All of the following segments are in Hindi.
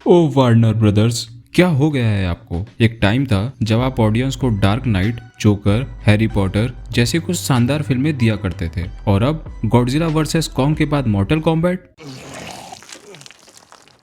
ओ वार्नर ब्रदर्स, क्या हो गया है आपको? एक टाइम था जब आप ऑडियंस को dark night, joker, Harry Potter जैसी कुछ शानदार फिल्में दिया करते थे, और अब गॉडजिला वर्सेस कॉन्ग के बाद मॉर्टल कॉम्बैट।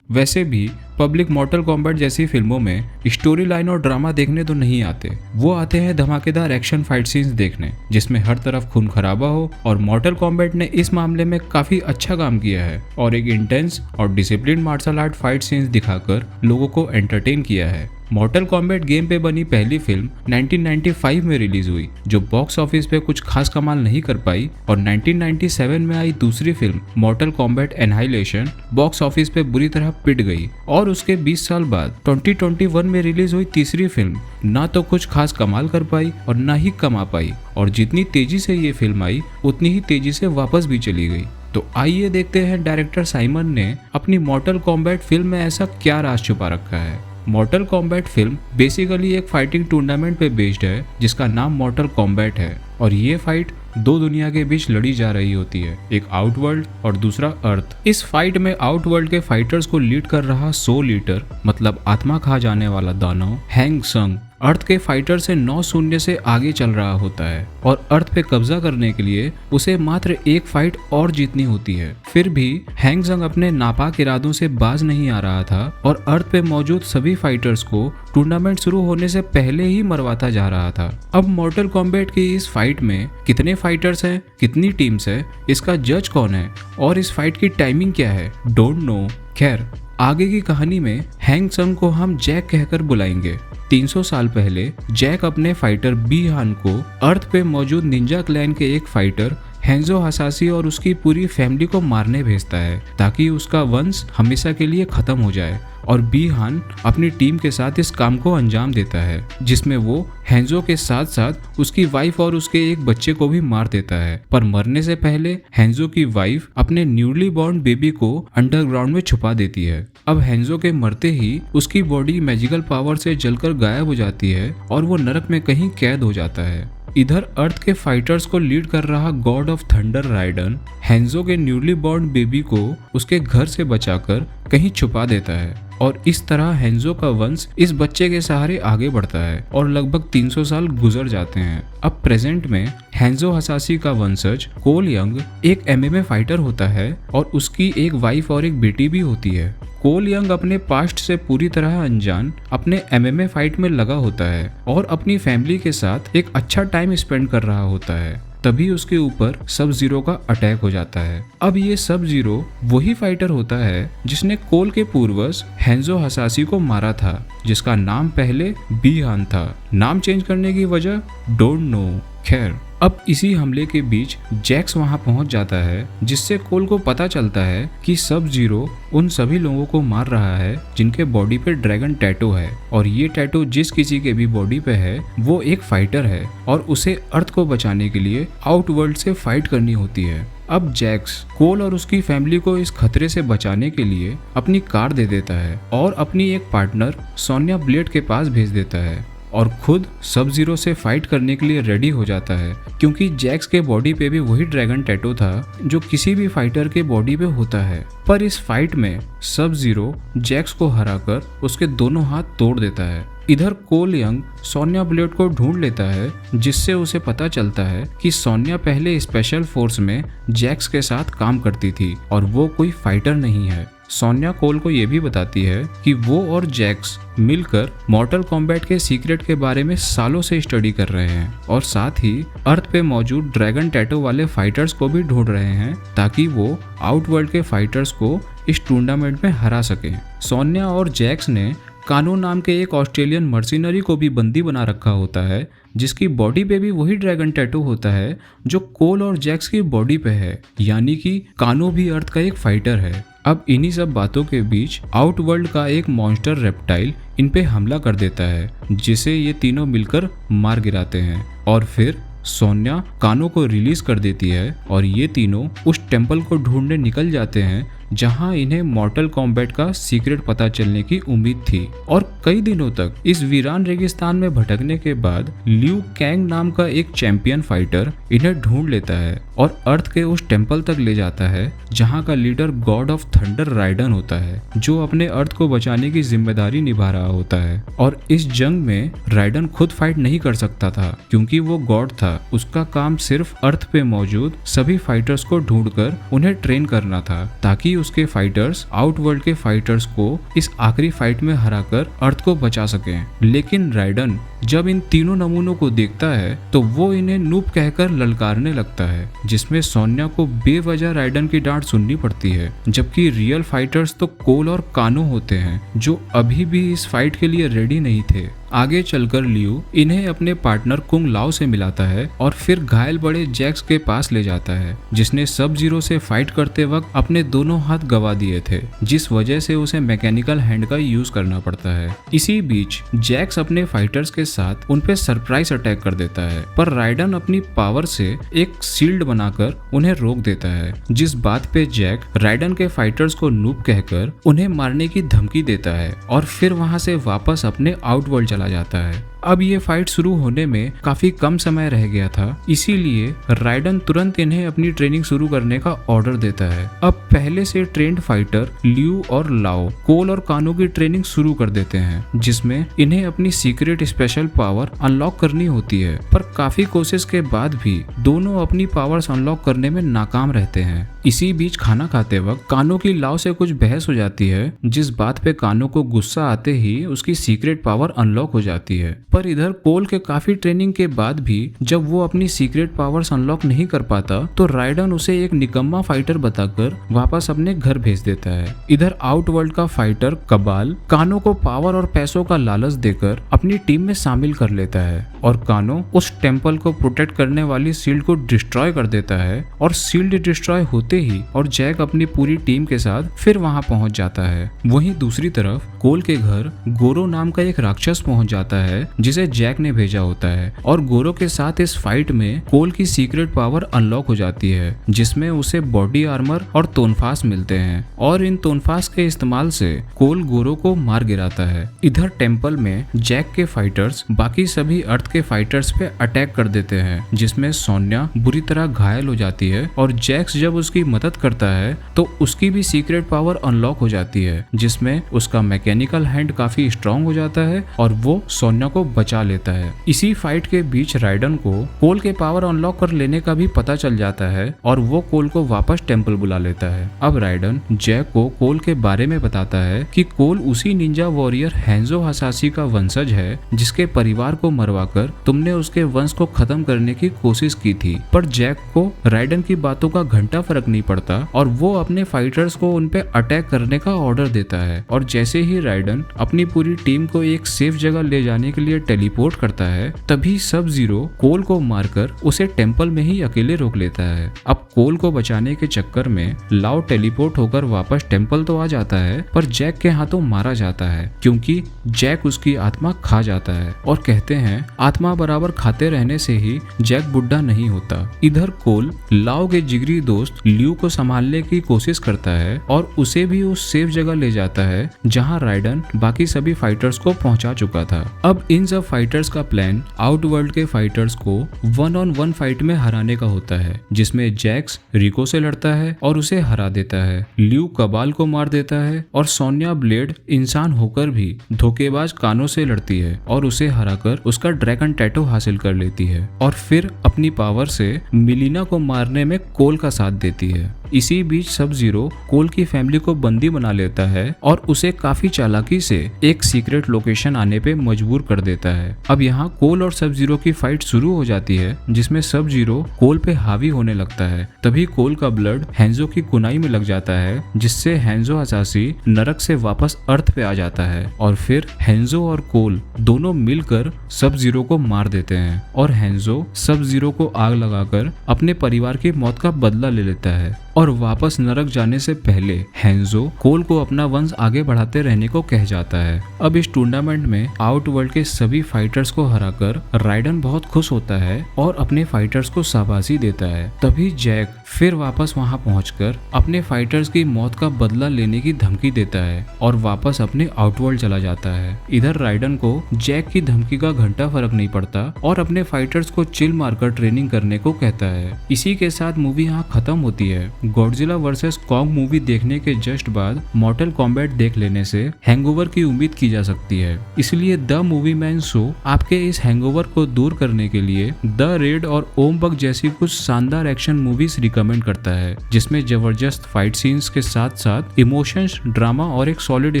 वैसे भी पब्लिक मॉर्टल कॉम्बैट जैसी फिल्मों में स्टोरी लाइन और ड्रामा देखने तो नहीं आते, वो आते हैं धमाकेदार एक्शन फाइट सीन्स देखने जिसमें हर तरफ खून खराबा हो। और मॉर्टल कॉम्बैट ने इस मामले में काफी अच्छा काम किया है और एक इंटेंस और discipline martial art fight scenes दिखाकर लोगों को एंटरटेन किया है। मॉर्टल कॉम्बैट गेम पे बनी पहली फिल्म 1995 में रिलीज हुई, जो बॉक्स ऑफिस पे कुछ खास कमाल नहीं कर पाई, और 1997 में आई दूसरी film मॉर्टल combat annihilation box office पे बुरी तरह पिट गई, और उसके 20 साल बाद 2021 में रिलीज हुई तीसरी फिल्म ना तो कुछ खास कमाल कर पाई और ना ही कमा पाई, और जितनी तेजी से ये फिल्म आई उतनी ही तेजी से वापस भी चली गई। तो आइए देखते हैं डायरेक्टर साइमन ने अपनी मॉर्टल कॉम्बैट फिल्म में ऐसा क्या राज छुपा रखा है। मॉर्टल कॉम्बैट फिल्म बेसिकली एक फाइटिंग टूर्नामेंट पे बेस्ड है जिसका नाम मॉर्टल कॉम्बैट है, और ये फाइट दो दुनिया के बीच लड़ी जा रही होती है, एक आउटवर्ल्ड और दूसरा अर्थ। इस फाइट में आउटवर्ल्ड के फाइटर्स को लीड कर रहा सोल ईटर मतलब आत्मा खा जाने वाला दानव हैंग संग अर्थ के फाइटर से 9-0 से आगे चल रहा होता है, और अर्थ पे कब्जा करने के लिए उसे मात्र एक फाइट और जीतनी होती है। फिर भी हैंग संग अपने नापाक इरादों से बाज नहीं आ रहा था और अर्थ पे मौजूद सभी फाइटर्स को टूर्नामेंट शुरू होने से पहले ही मरवाता जा रहा था। अब मॉर्टल कॉम्बैट की इस फाइट में कितने फाइटर्स हैं, कितनी टीम्स है, इसका जज कौन है और इस फाइट की टाइमिंग क्या है, डोंट नो। खैर, आगे की कहानी में हैंग संग को हम जैक कहकर बुलाएंगे। 300 साल पहले जैक अपने फाइटर बी हान को अर्थ पे मौजूद निंजा क्लैन के एक फाइटर हेंजो हसासी और उसकी पूरी फैमिली को मारने भेजता है ताकि उसका वंश हमेशा के लिए खत्म हो जाए, और बी हान अपनी टीम के साथ इस काम को अंजाम देता है, जिसमें वो हेंजो के साथ साथ उसकी वाइफ और उसके एक बच्चे को भी मार देता है। पर मरने से पहले हेंजो की वाइफ अपने न्यूली बॉर्न बेबी को अंडरग्राउंड में छुपा देती है। अब हेंजो के मरते ही उसकी बॉडी मैजिकल पावर से जलकर गायब हो जाती है और वो नरक में कहीं कैद हो जाता है। इधर अर्थ के फाइटर्स को लीड कर रहा गॉड ऑफ थंडर राइडन हेंजो के न्यूली बॉर्न बेबी को उसके घर से बचाकर कहीं छुपा देता है, और इस तरह हेंजो का वंश इस बच्चे के सहारे आगे बढ़ता है और लगभग 300 साल गुजर जाते हैं। अब प्रेजेंट में हेंजो हसासी का वंशज कोल यंग एक एमएमए फाइटर होता है और उसकी एक वाइफ और एक बेटी भी होती है। कोल यंग अपने पास्ट से पूरी तरह अनजान अपने एमएमए फाइट में लगा होता है और अपनी फैमिली के साथ एक अच्छा टाइम स्पेंड कर रहा होता है। तभी उसके ऊपर सब जीरो का अटैक हो जाता है। अब ये सब जीरो वही फाइटर होता है जिसने कोल के पूर्वज हेंजो हसासी को मारा था, जिसका नाम पहले बी हान था। नाम चेंज करने की वजह डोंट नो। खैर, अब इसी हमले के बीच जैक्स वहां पहुंच जाता है, जिससे कोल को पता चलता है कि सब जीरो उन सभी लोगों को मार रहा है जिनके बॉडी पे ड्रैगन टैटू है, और ये टैटू जिस किसी के भी बॉडी पे है वो एक फाइटर है और उसे अर्थ को बचाने के लिए आउटवर्ल्ड से फाइट करनी होती है। अब जैक्स कोल और उसकी फैमिली को इस खतरे से बचाने के लिए अपनी कार दे देता है और अपनी एक पार्टनर सोनिया ब्लेड के पास भेज देता है, और खुद सब जीरो से फाइट करने के लिए रेडी हो जाता है, क्योंकि जैक्स के बॉडी पे भी वही ड्रैगन टैटू था जो किसी भी फाइटर के बॉडी पे होता है। पर इस फाइट में सब जीरो जैक्स को हराकर उसके दोनों हाथ तोड़ देता है। इधर कोल यंग सोनिया ब्लेड को ढूंढ लेता है, जिससे उसे पता चलता है कि सोनिया पहले स्पेशल फोर्स में जैक्स के साथ काम करती थी और वो कोई फाइटर नहीं है। सोनिया कोल को ये भी बताती है कि वो और जैक्स मिलकर मॉर्टल कॉम्बैट के सीक्रेट के बारे में सालों से स्टडी कर रहे हैं, और साथ ही अर्थ पे मौजूद ड्रैगन टैटू वाले फाइटर्स को भी ढूंढ रहे हैं ताकि वो आउटवर्ल्ड के फाइटर्स को इस टूर्नामेंट में हरा सकें। सोनिया और जैक्स ने कानो नाम के एक ऑस्ट्रेलियन मर्सिनरी को भी बंदी बना रखा होता है, जिसकी बॉडी पे भी वही ड्रैगन टैटू होता है जो कोल और जैक्स की बॉडी पे है, यानी कि कानो भी अर्थ का एक फाइटर है। अब इन्हीं सब बातों के बीच आउटवर्ल्ड का एक मॉन्स्टर रेप्टाइल इन पे हमला कर देता है, जिसे ये तीनों मिलकर मार गिराते हैं, और फिर सोनिया कानो को रिलीज कर देती है और ये तीनों उस टेम्पल को ढूंढने निकल जाते हैं जहां इन्हें मॉर्टल कॉम्बैट का सीक्रेट पता चलने की उम्मीद थी। और कई दिनों तक इस वीरान रेगिस्तान में भटकने के बाद लियू कैंग नाम का एक चैंपियन फाइटर इन्हें ढूंढ लेता है और अर्थ के उस टेम्पल तक ले जाता है जहां का leader God of thunder ridden होता है, जो अपने अर्थ को बचाने की जिम्मेदारी निभा रहा होता है। और इस जंग में राइडन खुद फाइट नहीं कर सकता था क्योंकि वो गॉड था। उसका काम सिर्फ अर्थ पे मौजूद सभी फाइटर्स को ढूंढकर उन्हें ट्रेन करना था ताकि उसके फाइटर्स आउटवर्ल्ड के फाइटर्स को इस आखिरी फाइट में हराकर अर्थ को बचा सकें। लेकिन राइडन जब इन तीनों नमूनों को देखता है तो वो इन्हें नूब कहकर ललकारने लगता है, जिसमें सोनिया को बेवजह राइडन की डांट सुननी पड़ती है। जबकि रियल फाइटर्स तो कोल और कानो होते हैं जो अभी भी इस फाइट के लिए रेडी नहीं थे। आगे चलकर लियू इन्हें अपने पार्टनर कुंग लाओ से मिलाता है और फिर घायल बड़े जैक्स के पास ले जाता है, जिसने सब जीरो से फाइट करते वक्त अपने दोनों हाथ गवा दिए थे, जिस वजह से उसे मैकेनिकल हैंड का यूज करना पड़ता है। इसी बीच जैक्स अपने फाइटर्स के साथ उन पे सरप्राइज अटैक कर देता है, पर राइडन अपनी पावर से एक शील्ड बनाकर उन्हें रोक देता है, जिस बात पे जैक राइडन के फाइटर्स को नूब कहकर उन्हें मारने की धमकी देता है और फिर वहां से वापस अपने आउटवर्ल्ड चला जाता है। अब ये फाइट शुरू होने में काफी कम समय रह गया था, इसीलिए राइडन तुरंत इन्हें अपनी ट्रेनिंग शुरू करने का ऑर्डर देता है। अब पहले से ट्रेंड फाइटर लियू और लाओ कोल और कानो की ट्रेनिंग शुरू कर देते हैं, जिसमें इन्हें अपनी सीक्रेट स्पेशल पावर अनलॉक करनी होती है। पर काफी कोशिश के बाद भी दोनों अपनी पावर्स अनलॉक करने में नाकाम रहते हैं। इसी बीच खाना खाते वक्त कानो की लाओ से कुछ बहस हो जाती है, जिस बात पे कानो को गुस्सा आते ही उसकी सीक्रेट पावर अनलॉक हो जाती है। पर इधर कोल के काफी ट्रेनिंग के बाद भी जब वो अपनी सीक्रेट पावर्स अनलॉक नहीं कर पाता तो राइडन उसे एक निकम्मा फाइटर बताकर वापस अपने घर भेज देता है। इधर आउटवर्ल्ड का फाइटर कबाल कानो को पावर और पैसों का लालच देकर अपनी टीम में शामिल कर लेता है और कानो उस टेम्पल को प्रोटेक्ट करने वाली शील्ड को डिस्ट्रॉय कर देता है और शील्ड डिस्ट्रॉय होते ही और जैक अपनी पूरी टीम के साथ फिर वहां पहुंच जाता है। वहीं दूसरी तरफ कोल के घर गोरो नाम का एक राक्षस पहुंच जाता है जिसे जैक ने भेजा होता है और गोरो के साथ इस फाइट में कोल की सीक्रेट पावर अनलॉक हो जाती है, जिसमें उसे बॉडी आर्मर और तोनफास मिलते हैं और इन तोनफास के इस्तेमाल से कोल गोरो को मार गिराता है। इधर टेम्पल में जैक के फाइटर्स बाकी सभी अर्थ के फाइटर्स पे अटैक कर देते हैं, जिसमें सोनिया बुरी तरह घायल हो जाती है और जैक्स जब उसकी मदद करता है तो उसकी भी सीक्रेट पावर अनलॉक हो जाती है, जिसमें उसका मैकेनिकल हैंड काफी स्ट्रॉन्ग हो जाता है और वो सोनिया को बचा लेता है। इसी फाइट के बीच राइडन को कोल के पावर अनलॉक कर लेने का भी पता चल जाता है और वो कोल को वापस टेम्पल बुला लेता है। अब राइडन जैक को कोल के बारे में बताता है कि कोल उसी निंजा वॉरियर हैंजो हसासी का वंशज है जिसके परिवार को मरवाकर तुमने उसके वंश को खत्म करने की कोशिश की थी। पर जैक को राइडन की बातों का घंटा फर्क नहीं पड़ता और वो अपने फाइटर्स को उन पे अटैक करने का ऑर्डर देता है और जैसे ही राइडन अपनी पूरी टीम को एक सेफ जगह ले जाने के लिए टेलीपोर्ट करता है तभी सब जीरो कोल को मारकर उसे टेम्पल में ही अकेले रोक लेता है। अब कोल को बचाने के चक्कर में लाओ टेलीपोर्ट होकर वापस टेम्पल तो आ जाता है पर जैक के हाथों मारा जाता है क्योंकि जैक उसकी आत्मा खा जाता है और कहते हैं आत्मा बराबर खाते रहने से ही जैक बुढ़ा नहीं होता। इधर कोल लाओ के जिगरी दोस्त लियू को संभालने की कोशिश करता है और उसे भी उस सेफ जगह ले जाता है जहां राइडन बाकी सभी फाइटर्स को पहुंचा चुका था। अब इन सब फाइटर्स का प्लान आउटवर्ल्ड के फाइटर्स को 1-on-1 फाइट में हराने का होता है, जिसमें जैक्स रिको से लड़ता है और उसे हरा देता है, लियू कबाल को मार देता है और सोनिया ब्लेड इंसान होकर भी धोखेबाज कानो से लड़ती है और उसे हराकर उसका ड्रैगन टैटू हासिल कर लेती है और फिर अपनी पावर से मिलीना को मारने में कोल का साथ देती है। इसी बीच सब जीरो कोल की फैमिली को बंदी बना लेता है और उसे काफी चालाकी से एक सीक्रेट लोकेशन आने पे मजबूर कर देता है। अब यहाँ कोल और सब जीरो की फाइट शुरू हो जाती है जिसमें सब जीरो कोल पे हावी होने लगता है। तभी कोल का ब्लड हैंजो की कुनाई में लग जाता है जिससे हैंजो हसासी नरक से वापस अर्थ पे आ जाता है और फिर हैंजो और कोल दोनों मिलकर सब जीरो को मार देते हैं और हैंजो सब जीरो को आग लगाकर अपने परिवार की मौत का बदला ले लेता है। और वापस नरक जाने से पहले हेंजो कोल को अपना वंश आगे बढ़ाते रहने को कह जाता है। अब इस टूर्नामेंट में आउटवर्ल्ड के सभी फाइटर्स को हराकर राइडन बहुत खुश होता है और अपने फाइटर्स को शाबाशी देता है। तभी जैक फिर वापस वहां पहुंचकर अपने फाइटर्स की मौत का बदला लेने की धमकी देता है और वापस अपने आउटवर्ल्ड चला जाता है। इधर राइडन को जैक की धमकी का घंटा फर्क नहीं पड़ता और अपने फाइटर्स को चिल मारकर ट्रेनिंग करने को कहता है। इसी के साथ मूवी यहाँ खत्म होती है। गॉडजिला वर्सेस कॉन्ग मूवी देखने के जस्ट बाद मॉर्टल कॉम्बैट देख लेने से हैंगओवर की उम्मीद की जा सकती है। इसलिए द मूवी मैन शो आपके इस हैंगओवर को दूर करने के लिए द रेड और ओम बक जैसी कुछ शानदार एक्शन मूवीज रिकमेंड करता है, जिसमें जबरदस्त फाइट सीन्स के साथ साथ इमोशंस, ड्रामा और एक सॉलिड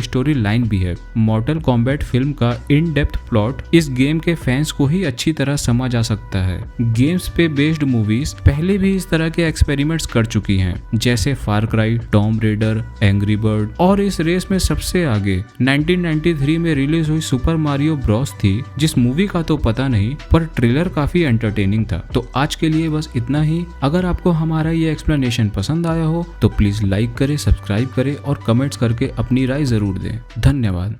स्टोरी लाइन भी है। मॉर्टल कॉम्बैट फिल्म का इन डेप्थ प्लॉट इस गेम के फैंस को ही अच्छी तरह समझ आ सकता है। गेम्स पे बेस्ड मूवीज पहले भी इस तरह के एक्सपेरिमेंट्स कर चुकी हैं, जैसे Far Cry, Tomb Raider, Angry Bird, और इस रेस में सबसे आगे 1993 में रिलीज हुई सुपर मारियो ब्रॉस थी, जिस मूवी का तो पता नहीं पर ट्रेलर काफी एंटरटेनिंग था। तो आज के लिए बस इतना ही। अगर आपको हमारा ये एक्सप्लेनेशन पसंद आया हो तो प्लीज लाइक करें, सब्सक्राइब करें और कमेंट्स करके अपनी राय जरूर दें। धन्यवाद।